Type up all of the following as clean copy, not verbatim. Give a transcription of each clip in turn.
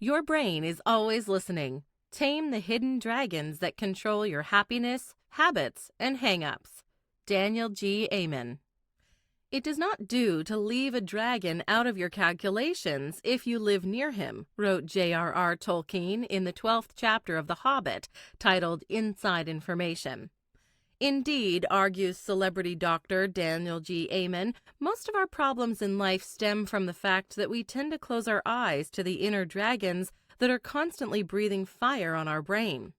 Your brain is always listening. Tame the hidden dragons that control your happiness, habits, and hang-ups. Daniel G. Amen. It does not do to leave a dragon out of your calculations if you live near him, wrote J.R.R. Tolkien in the 12th chapter of The Hobbit, titled Inside Information. Indeed, argues celebrity doctor Daniel G. Amen, most of our problems in life stem from the fact that we tend to close our eyes to the inner dragons that are constantly breathing fire on our brain.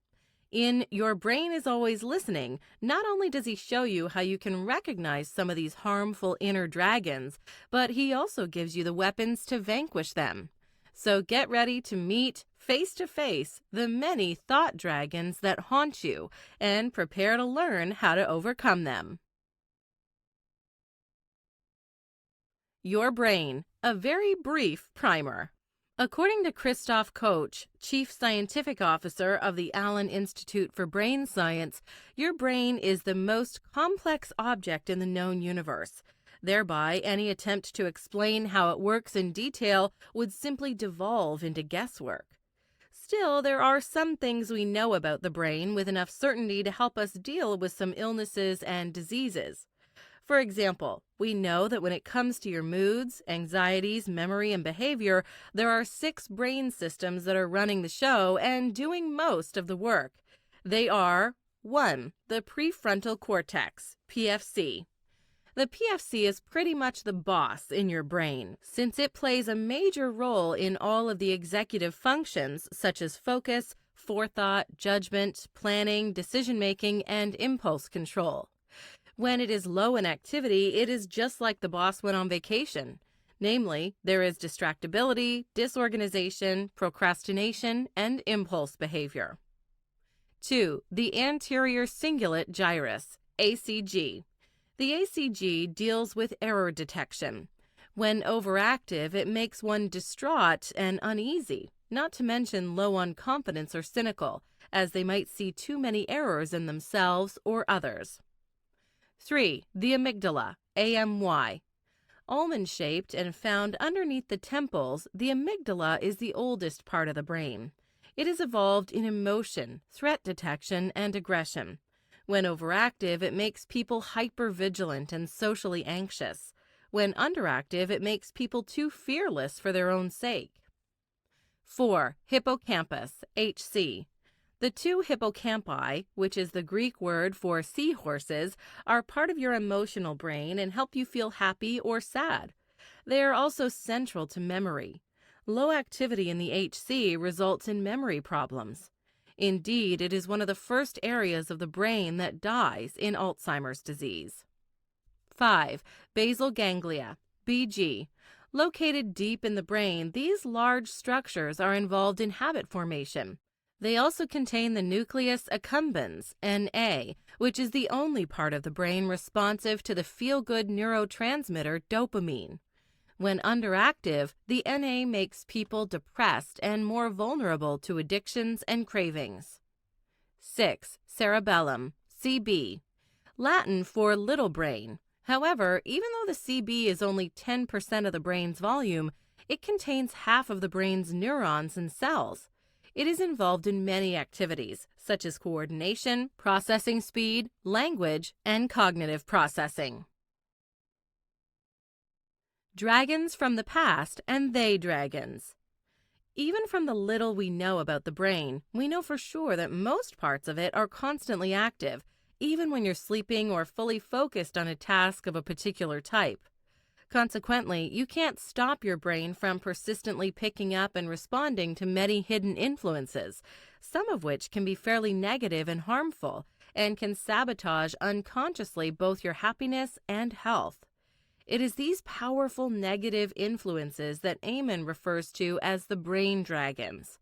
In Your Brain is Always Listening, not only does he show you how you can recognize some of these harmful inner dragons, but he also gives you the weapons to vanquish them. So get ready to meet, face to face, the many thought dragons that haunt you, and prepare to learn how to overcome them. Your Brain, a very brief primer. According to Christoph Koch, Chief Scientific Officer of the Allen Institute for Brain Science, your brain is the most complex object in the known universe. Thereby, any attempt to explain how it works in detail would simply devolve into guesswork. Still, there are some things we know about the brain with enough certainty to help us deal with some illnesses and diseases. For example, we know that when it comes to your moods, anxieties, memory, and behavior, there are 6 brain systems that are running the show and doing most of the work. They are 1. The prefrontal cortex, PFC. The PFC is pretty much the boss in your brain, since it plays a major role in all of the executive functions such as focus, forethought, judgment, planning, decision-making, and impulse control. When it is low in activity, it is just like the boss went on vacation. Namely, there is distractibility, disorganization, procrastination, and impulse behavior. 2. The anterior cingulate gyrus, ACG. The ACG deals with error detection. When overactive, it makes one distraught and uneasy, not to mention low on confidence or cynical, as they might see too many errors in themselves or others. 3. The amygdala, AMY. Almond-shaped and found underneath the temples, the amygdala is the oldest part of the brain. It is evolved in emotion, threat detection, and aggression. When overactive, it makes people hypervigilant and socially anxious. When underactive, it makes people too fearless for their own sake. 4. Hippocampus, HC. The 2 hippocampi, which is the Greek word for seahorses, are part of your emotional brain and help you feel happy or sad. They are also central to memory. Low activity in the HC results in memory problems. Indeed, it is one of the first areas of the brain that dies in Alzheimer's disease. 5. Basal ganglia, BG. Located deep in the brain, these large structures are involved in habit formation. They also contain the nucleus accumbens, NA, which is the only part of the brain responsive to the feel-good neurotransmitter dopamine. When underactive, the NA makes people depressed and more vulnerable to addictions and cravings. 6. Cerebellum, CB. Latin for little brain. However, even though the CB is only 10% of the brain's volume, it contains half of the brain's neurons and cells. It is involved in many activities, such as coordination, processing speed, language, and cognitive processing. Dragons from the past and they dragons. Even from the little we know about the brain, we know for sure that most parts of it are constantly active, even when you're sleeping or fully focused on a task of a particular type. Consequently, you can't stop your brain from persistently picking up and responding to many hidden influences, some of which can be fairly negative and harmful, and can sabotage unconsciously both your happiness and health. It is these powerful negative influences that Amen refers to as the brain dragons.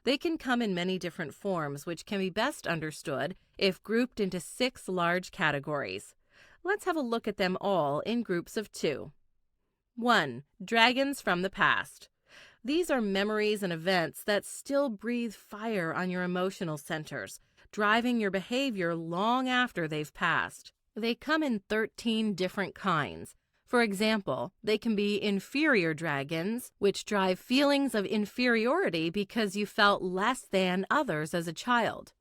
They can come in many different forms, which can be best understood if grouped into 6 large categories. Let's have a look at them all in groups of 2. 1. Dragons from the past. These are memories and events that still breathe fire on your emotional centers, driving your behavior long after they've passed. They come in 13 different kinds. For example, they can be inferior dragons, which drive feelings of inferiority because you felt less than others as a child.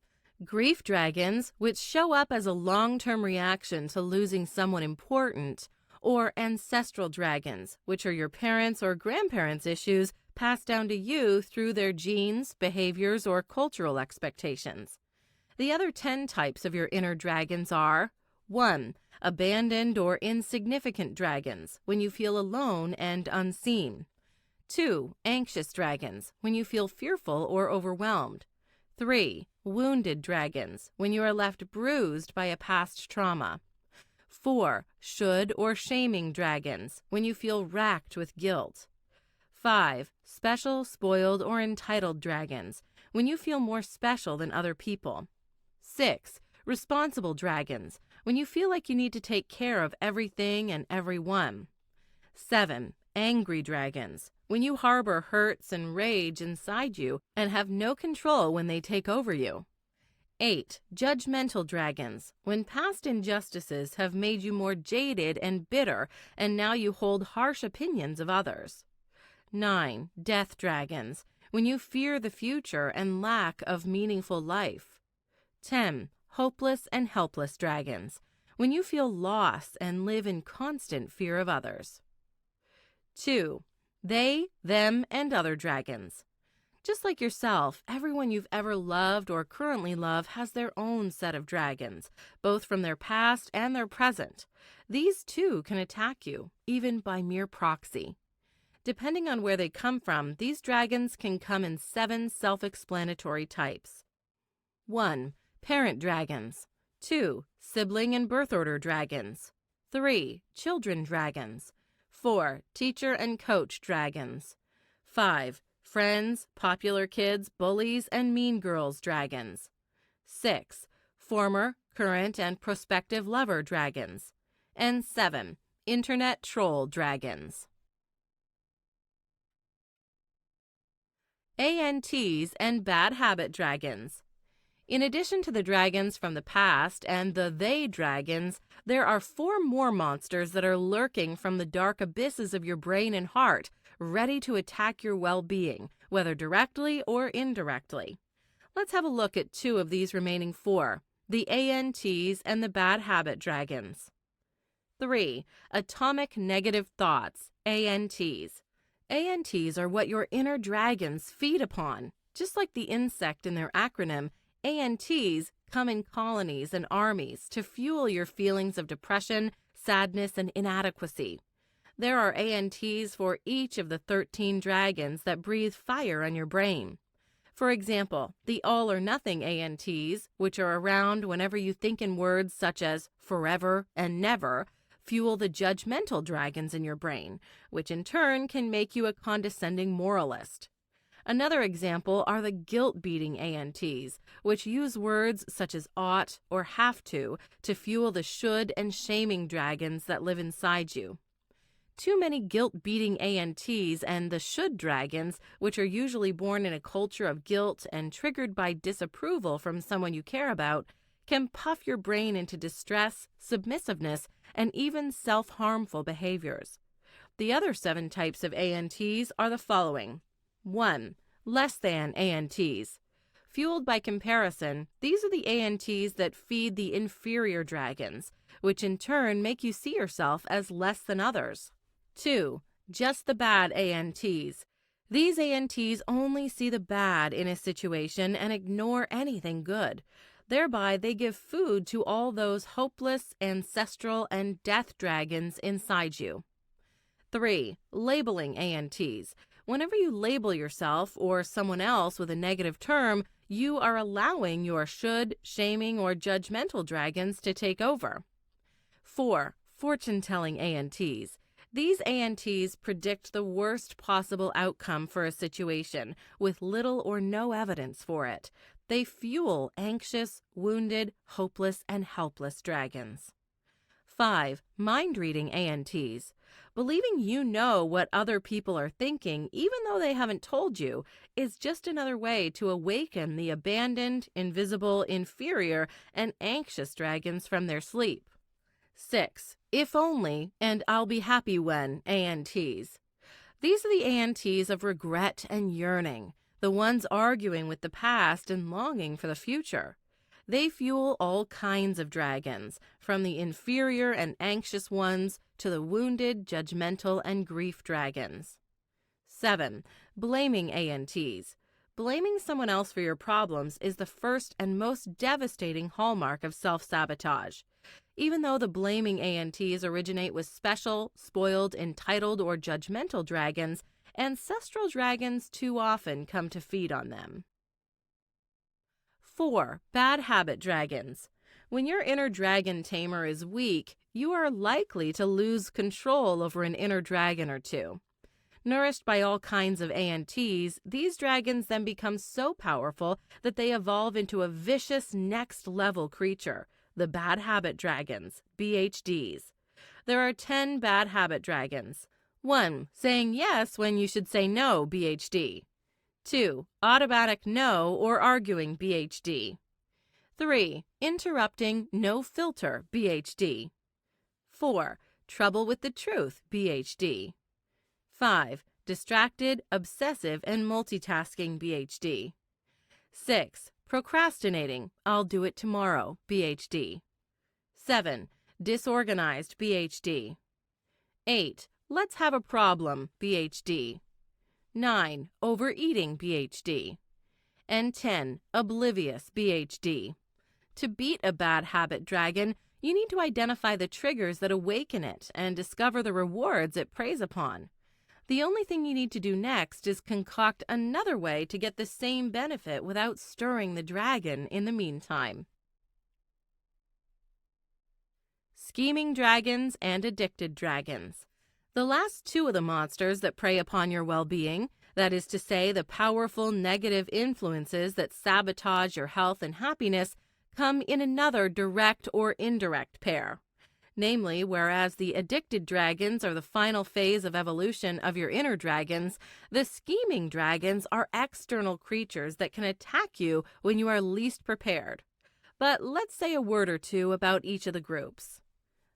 Grief dragons, which show up as a long-term reaction to losing someone important, or ancestral dragons, which are your parents' or grandparents' issues passed down to you through their genes, behaviors, or cultural expectations. The other 10 types of your inner dragons are 1. Abandoned or insignificant dragons, when you feel alone and unseen. 2. Anxious dragons, when you feel fearful or overwhelmed. 3. Wounded dragons, when you are left bruised by a past trauma. 4. Should or shaming dragons, when you feel racked with guilt. 5. Special, spoiled, or entitled dragons, when you feel more special than other people. 6. Responsible dragons, when you feel like you need to take care of everything and everyone. 7. Angry dragons, when you harbor hurts and rage inside you and have no control when they take over you. 8. Judgmental dragons, when past injustices have made you more jaded and bitter and now you hold harsh opinions of others. 9. Death dragons, when you fear the future and lack of meaningful life. 10. Hopeless and helpless dragons, when you feel lost and live in constant fear of others. 2. They, them, and other dragons. Just like yourself, everyone you've ever loved or currently love has their own set of dragons, both from their past and their present. These too can attack you, even by mere proxy. Depending on where they come from, these dragons can come in 7 self-explanatory types. 1. Parent dragons. 2. Sibling and birth order dragons. 3. Children dragons. 4. Teacher and coach dragons. 5. Friends, popular kids, bullies, and mean girls dragons. 6. Former, current, and prospective lover dragons. And 7. Internet troll dragons. ANTs and bad habit dragons. In addition to the dragons from the past and the they dragons, there are 4 more monsters that are lurking from the dark abysses of your brain and heart, ready to attack your well-being, whether directly or indirectly. Let's have a look at 2 of these remaining 4, the ANTs and the bad habit dragons. 3. Atomic negative thoughts, ANTs. ANTs are what your inner dragons feed upon. Just like the insect in their acronym, ANTs come in colonies and armies to fuel your feelings of depression, sadness, and inadequacy. There are ANTs for each of the 13 dragons that breathe fire on your brain. For example, the all or nothing ANTs, which are around whenever you think in words such as forever and never, fuel the judgmental dragons in your brain, which in turn can make you a condescending moralist. Another example are the guilt-beating ANTs, which use words such as ought or have to fuel the should and shaming dragons that live inside you. Too many guilt-beating ANTs and the should dragons, which are usually born in a culture of guilt and triggered by disapproval from someone you care about, can puff your brain into distress, submissiveness, and even self-harmful behaviors. The other 7 types of ANTs are the following. 1. Less than ANTs. Fueled by comparison, these are the ANTs that feed the inferior dragons, which in turn make you see yourself as less than others. 2. Just the bad ANTs. These ANTs only see the bad in a situation and ignore anything good. Thereby, they give food to all those hopeless, ancestral, and death dragons inside you. 3. Labeling ANTs. Whenever you label yourself or someone else with a negative term, you are allowing your should, shaming, or judgmental dragons to take over. 4. Fortune-telling ANTs. These ANTs predict the worst possible outcome for a situation with little or no evidence for it. They fuel anxious, wounded, hopeless, and helpless dragons. 5. Mind-reading ANTs. Believing you know what other people are thinking, even though they haven't told you, is just another way to awaken the abandoned, invisible, inferior, and anxious dragons from their sleep. 6. If only and I'll be happy when ANTs. These are the ANTs of regret and yearning, the ones arguing with the past and longing for the future. They fuel all kinds of dragons, from the inferior and anxious ones to the wounded, judgmental, and grief dragons. 7. Blaming ANTs. Blaming someone else for your problems is the first and most devastating hallmark of self-sabotage. Even though the blaming ANTs originate with special, spoiled, entitled, or judgmental dragons, ancestral dragons too often come to feed on them. 4. Bad habit dragons. When your inner dragon tamer is weak, you are likely to lose control over an inner dragon or two. Nourished by all kinds of ANTs, these dragons then become so powerful that they evolve into a vicious next-level creature, the bad habit dragons, BHDs. There are 10 bad habit dragons. 1. Saying yes when you should say no, BHD. 2. Automatic no or arguing, BHD. 3. Interrupting, no filter, BHD. 4. Trouble with the truth, BHD. 5. Distracted, obsessive, and multitasking, BHD. 6. Procrastinating, I'll do it tomorrow, BHD. 7. Disorganized, BHD. 8. Let's have a problem, BHD. 9. Overeating, BHD. And 10. Oblivious, BHD. To beat a bad habit dragon, you need to identify the triggers that awaken it and discover the rewards it preys upon. The only thing you need to do next is concoct another way to get the same benefit without stirring the dragon in the meantime. Scheming dragons and addicted dragons. The last two of the monsters that prey upon your well-being, that is to say, the powerful negative influences that sabotage your health and happiness, come in another direct or indirect pair. Namely, whereas the addicted dragons are the final phase of evolution of your inner dragons, the scheming dragons are external creatures that can attack you when you are least prepared. But let's say a word or two about each of the groups.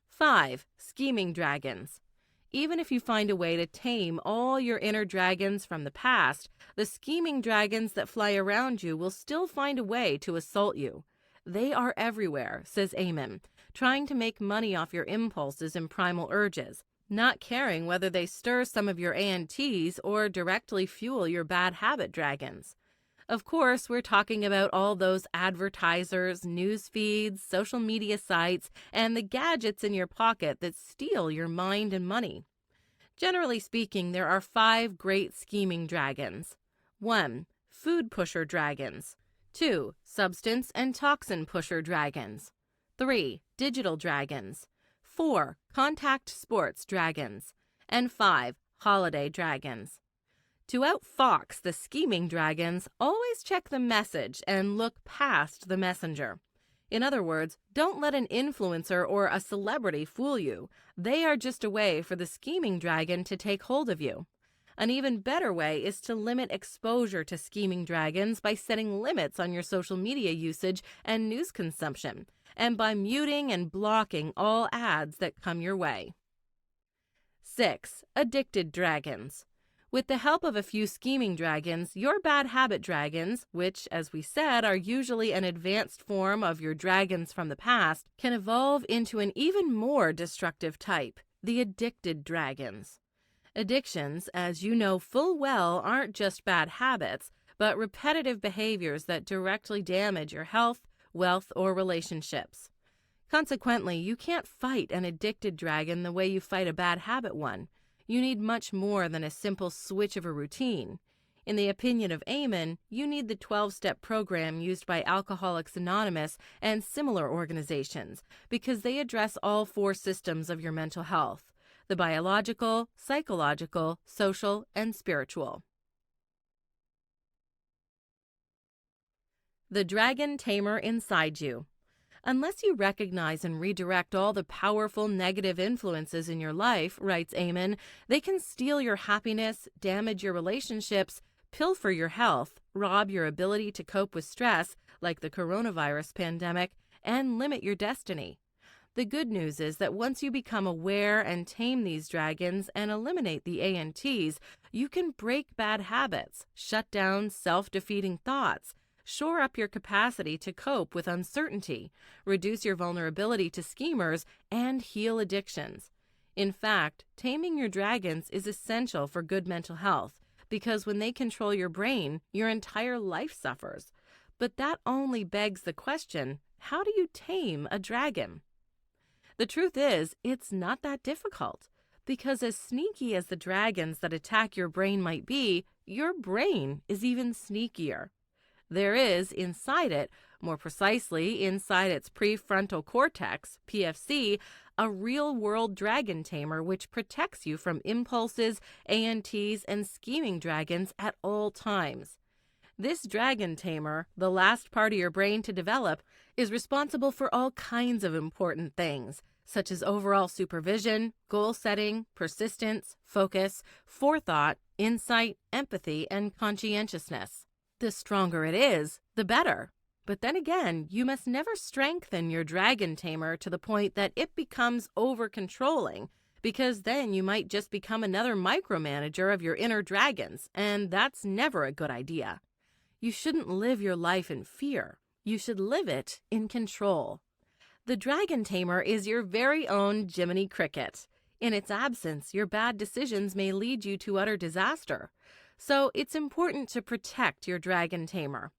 5. Scheming dragons. Even if you find a way to tame all your inner dragons from the past, the scheming dragons that fly around you will still find a way to assault you. They are everywhere, says Eamon, trying to make money off your impulses and primal urges, not caring whether they stir some of your ANTs or directly fuel your bad habit dragons. Of course, we're talking about all those advertisers, news feeds, social media sites, and the gadgets in your pocket that steal your mind and money. Generally speaking, there are 5 great scheming dragons. 1. Food pusher dragons. 2. Substance and toxin pusher dragons. 3. Digital dragons. 4. Contact sports dragons. And 5. Holiday dragons. To outfox the scheming dragons, always check the message and look past the messenger. In other words, don't let an influencer or a celebrity fool you. They are just a way for the scheming dragon to take hold of you. An even better way is to limit exposure to scheming dragons by setting limits on your social media usage and news consumption, and by muting and blocking all ads that come your way. 6. Addicted dragons. With the help of a few scheming dragons, your bad habit dragons, which, as we said, are usually an advanced form of your dragons from the past, can evolve into an even more destructive type, the addicted dragons. Addictions, as you know full well, aren't just bad habits, but repetitive behaviors that directly damage your health, wealth, or relationships. Consequently, you can't fight an addicted dragon the way you fight a bad habit one. You need much more than a simple switch of a routine. In the opinion of Eamon, you need the 12-step program used by Alcoholics Anonymous and similar organizations, because they address all 4 systems of your mental health: the biological, psychological, social, and spiritual. The dragon tamer inside you. Unless you recognize and redirect all the powerful negative influences in your life, writes Eamon, they can steal your happiness, damage your relationships, pilfer your health, rob your ability to cope with stress, like the coronavirus pandemic, and limit your destiny. The good news is that once you become aware and tame these dragons and eliminate the ANTs, you can break bad habits, shut down self-defeating thoughts, shore up your capacity to cope with uncertainty, reduce your vulnerability to schemers, and heal addictions. In fact, taming your dragons is essential for good mental health because when they control your brain, your entire life suffers. But that only begs the question, how do you tame a dragon? The truth is, it's not that difficult, because as sneaky as the dragons that attack your brain might be, your brain is even sneakier. There is, inside it, more precisely inside its prefrontal cortex, PFC, a real-world dragon tamer which protects you from impulses, ANTs, and scheming dragons at all times. This dragon tamer, the last part of your brain to develop, is responsible for all kinds of important things, such as overall supervision, goal setting, persistence, focus, forethought, insight, empathy, and conscientiousness. The stronger it is, the better. But then again, you must never strengthen your dragon tamer to the point that it becomes over-controlling, because then you might just become another micromanager of your inner dragons, and that's never a good idea. You shouldn't live your life in fear. You should live it in control. The dragon tamer is your very own Jiminy Cricket. In its absence, your bad decisions may lead you to utter disaster. So it's important to protect your dragon tamer.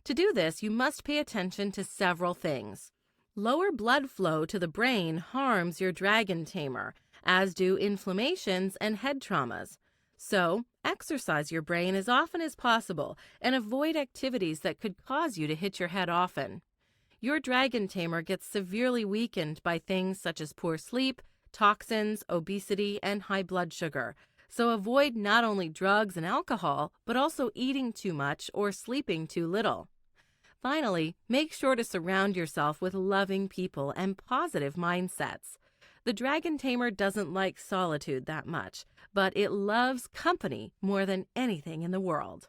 To do this, you must pay attention to several things. Lower blood flow to the brain harms your dragon tamer, as do inflammations and head traumas. So, exercise your brain as often as possible and avoid activities that could cause you to hit your head often. Your dragon tamer gets severely weakened by things such as poor sleep, toxins, obesity, and high blood sugar. So avoid not only drugs and alcohol, but also eating too much or sleeping too little. Finally, make sure to surround yourself with loving people and positive mindsets. The dragon tamer doesn't like solitude that much, but it loves company more than anything in the world.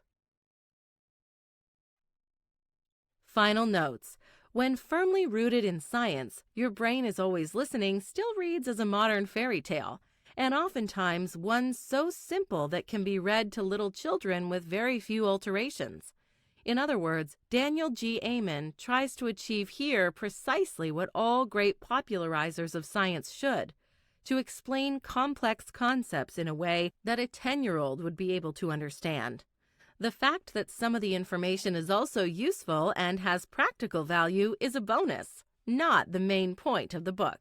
Final notes. When firmly rooted in science, your brain is always listening still reads as a modern fairy tale, and oftentimes one so simple that can be read to little children with very few alterations. In other words, Daniel G. Amen tries to achieve here precisely what all great popularizers of science should, to explain complex concepts in a way that a 10-year-old would be able to understand. The fact that some of the information is also useful and has practical value is a bonus, not the main point of the book.